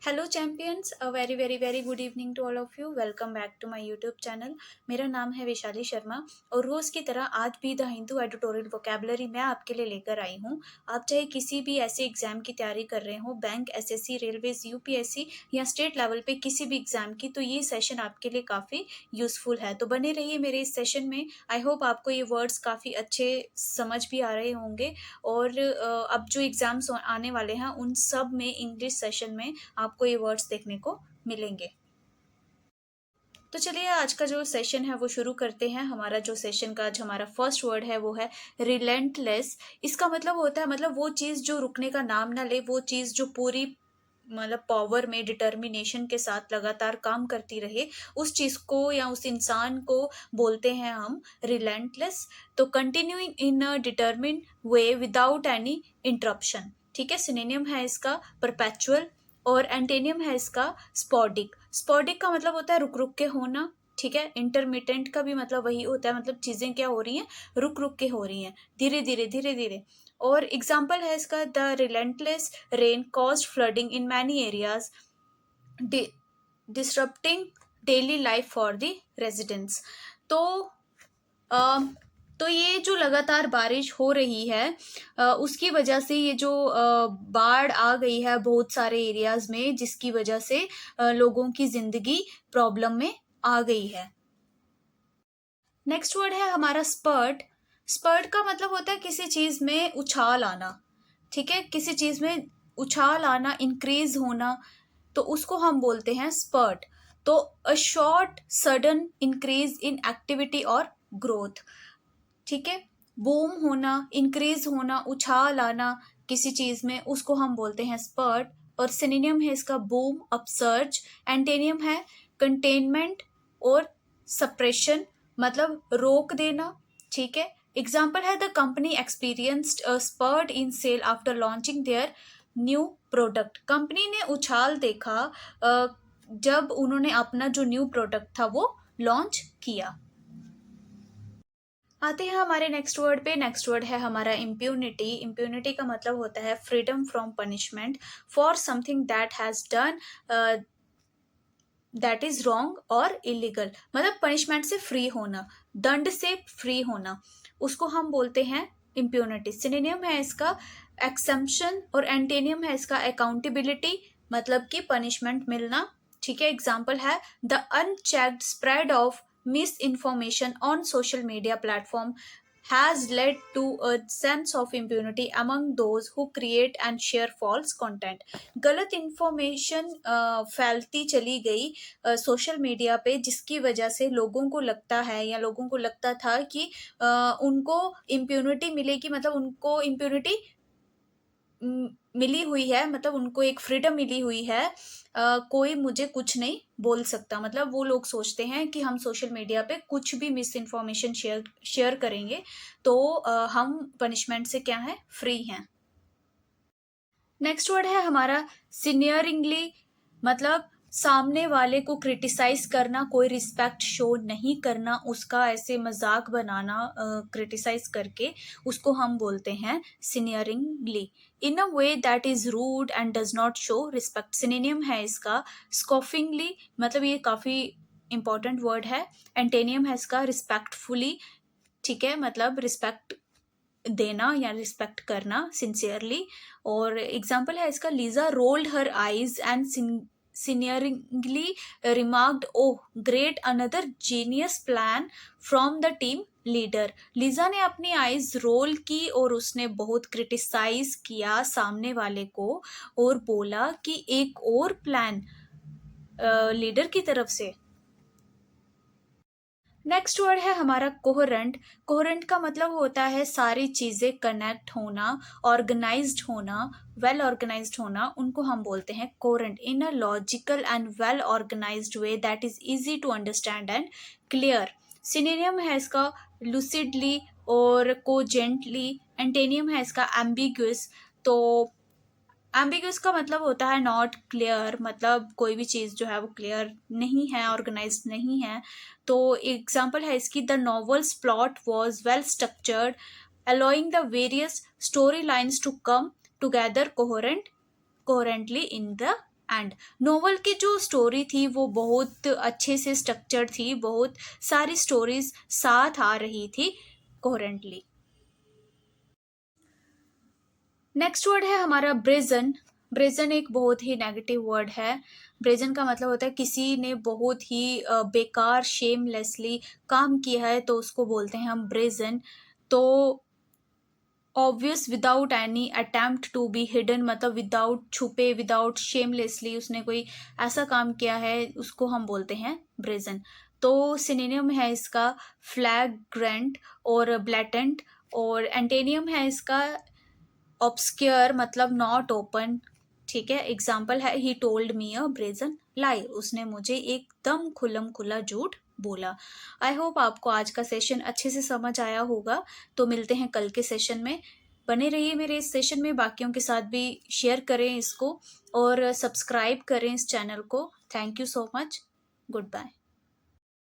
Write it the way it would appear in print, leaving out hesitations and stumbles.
Hello champions, a very very very good evening to all of you. Welcome back to my YouTube channel. मेरा नाम है वैशाली शर्मा और रोज़ की तरह आज भी द हिंदू एडिटोरियल वोकेबलरी मैं आपके लिए लेकर आई हूँ। आप चाहे किसी भी ऐसे एग्जाम की तैयारी कर रहे हो, बैंक, एसएससी, रेलवेज, यूपीएससी या स्टेट लेवल पे किसी भी एग्जाम की, तो ये सेशन आपके लिए काफ़ी यूज़फुल है। तो बने रहिए मेरे इस सेशन में। आई होप आपको ये वर्ड्स काफ़ी अच्छे समझ भी आ रहे होंगे और अब जो एग्ज़ाम्स आने वाले हैं उन सब में इंग्लिश सेशन में आपको ये वर्ड्स देखने को मिलेंगे। तो चलिए आज का जो सेशन है वो शुरू करते हैं। हमारा जो सेशन का आज हमारा फर्स्ट वर्ड है वो है रिलेंटलेस। इसका मतलब होता है, मतलब वो चीज़ जो रुकने का नाम ना ले, वो चीज़ जो पूरी मतलब पावर में डिटर्मिनेशन के साथ लगातार काम करती रहे, उस चीज़ को या उस इंसान को बोलते हैं हम रिलेंटलेस। तो कंटिन्यूइंग इन अ डिटर्मिन वे विदाउट एनी इंटरप्शन। ठीक है, सिनोनिम है इसका परपेचुअल और एंटेनियम है इसका स्पॉडिक। स्पॉडिक का मतलब होता है रुक रुक के होना। ठीक है, इंटरमिटेंट का भी मतलब वही होता है, मतलब चीजें क्या हो रही हैं, रुक रुक के हो रही हैं, धीरे धीरे धीरे धीरे। और एग्जाम्पल है इसका the relentless rain caused flooding in many areas disrupting daily life for the residents. तो अ, तो ये जो लगातार बारिश हो रही है उसकी वजह से ये जो बाढ़ आ गई है बहुत सारे एरियाज में, जिसकी वजह से लोगों की जिंदगी प्रॉब्लम में आ गई है। नेक्स्ट वर्ड है हमारा स्पर्ट। स्पर्ट का मतलब होता है किसी चीज में उछाल आना। ठीक है, किसी चीज में उछाल आना, इंक्रीज होना, तो उसको हम बोलते हैं स्पर्ट। तो a short sudden increase in activity और ग्रोथ। ठीक है, बूम होना, इंक्रीज होना, उछाल आना किसी चीज में, उसको हम बोलते हैं स्पर्ट। और सिनोनिम है इसका बूम, अपसर्ज। एंटेनियम है कंटेनमेंट और सप्रेशन, मतलब रोक देना। ठीक है, एग्जाम्पल है the company experienced a spurt in sale after launching their new product. Company ने उछाल देखा जब उन्होंने अपना जो न्यू प्रोडक्ट था वो लॉन्च किया। आते हैं हमारे नेक्स्ट वर्ड पे। नेक्स्ट वर्ड है हमारा इम्प्यूनिटी। इम्प्यूनिटी का मतलब होता है freedom from punishment for something that has done that is wrong और इलीगल। मतलब पनिशमेंट से फ्री होना, दंड से फ्री होना, उसको हम बोलते हैं इम्प्यूनिटी। सिनोनिम है इसका एक्सेम्पशन और एंटेनियम है इसका अकाउंटेबिलिटी, मतलब कि पनिशमेंट मिलना। ठीक है, एग्जाम्पल है the unchecked spread of miss information on social media platform has led to a sense of impunity among those who create and share false content। गलत इंफॉर्मेशन फैलती चली गई सोशल मीडिया पे, जिसकी वजह से लोगों को लगता है या लोगों को लगता था कि उनको इम्प्यूनिटी मिलेगी, मतलब उनको इम्प्यूनिटी मिली हुई है, मतलब उनको एक फ्रीडम मिली हुई है। कोई मुझे कुछ नहीं बोल सकता, मतलब वो लोग सोचते हैं कि हम सोशल मीडिया पे कुछ भी मिस इन्फॉर्मेशन शेयर करेंगे तो हम पनिशमेंट से क्या है, फ्री हैं। नेक्स्ट वर्ड है हमारा सीनियरिंगली। मतलब सामने वाले को क्रिटिसाइज करना, कोई रिस्पेक्ट शो नहीं करना, उसका ऐसे मजाक बनाना क्रिटिसाइज करके, उसको हम बोलते हैं sneeringly in a way that is rude and does not show respect. Synonym है इसका स्कॉफिंगली, मतलब ये काफी इंपॉर्टेंट वर्ड है। एंटेनियम है इसका रिस्पेक्टफुली। ठीक है, मतलब रिस्पेक्ट देना या रिस्पेक्ट करना सिंसियरली। और एग्जाम्पल है इसका Lisa rolled her eyes and sneeringly remarked, oh great, another genius plan from the team leader. Lisa ने अपनी आईज रोल की और उसने बहुत क्रिटिसाइज किया सामने वाले को और बोला कि एक और प्लान लीडर की तरफ से। नेक्स्ट वर्ड है हमारा कोहरेंट। कोहरेंट का मतलब होता है सारी चीजें कनेक्ट होना, ऑर्गेनाइज्ड होना, वेल ऑर्गेनाइज्ड होना, उनको हम बोलते हैं coherent. In a logical and well organised way that is easy to understand and clear. Synonym है इसका लुसिडली और कोजेंटली। एंटेनियम है इसका एम्बिग्युअस। तो एम्बिगस का मतलब होता है नॉट क्लियर, मतलब कोई भी चीज़ जो है वो क्लियर नहीं है, ऑर्गेनाइज्ड नहीं है। तो एग्जाम्पल है इसकी the novel's plot was well structured allowing the various story lines to come together coherently in the end novel की जो स्टोरी थी वो बहुत अच्छे से स्ट्रक्चर्ड थी, बहुत सारी स्टोरीज साथ आ रही थी कोहेरेंटली। नेक्स्ट वर्ड है हमारा ब्रेजन। ब्रेजन एक बहुत ही नेगेटिव वर्ड है। ब्रेजन का मतलब होता है किसी ने बहुत ही बेकार शेमलेसली काम किया है तो उसको बोलते हैं हम ब्रेजन। तो obvious without any attempt to be hidden, मतलब विदाउट छुपे, विदाउट शेमलेसली उसने कोई ऐसा काम किया है उसको हम बोलते हैं ब्रेजन। तो सिनोनिम है इसका फ्लैग्रेंट और ब्लैटेंट, और एंटेनियम है इसका ऑब्सक्योर, मतलब नॉट ओपन। ठीक है, एग्जाम्पल है he told me a brazen लाई, उसने मुझे एकदम खुल्लम खुला झूठ बोला। आई होप आपको आज का सेशन अच्छे से समझ आया होगा। तो मिलते हैं कल के सेशन में। बने रहिए मेरे इस सेशन में, बाकियों के साथ भी शेयर करें इसको और सब्सक्राइब करें इस चैनल को। Thank you so much. Good bye.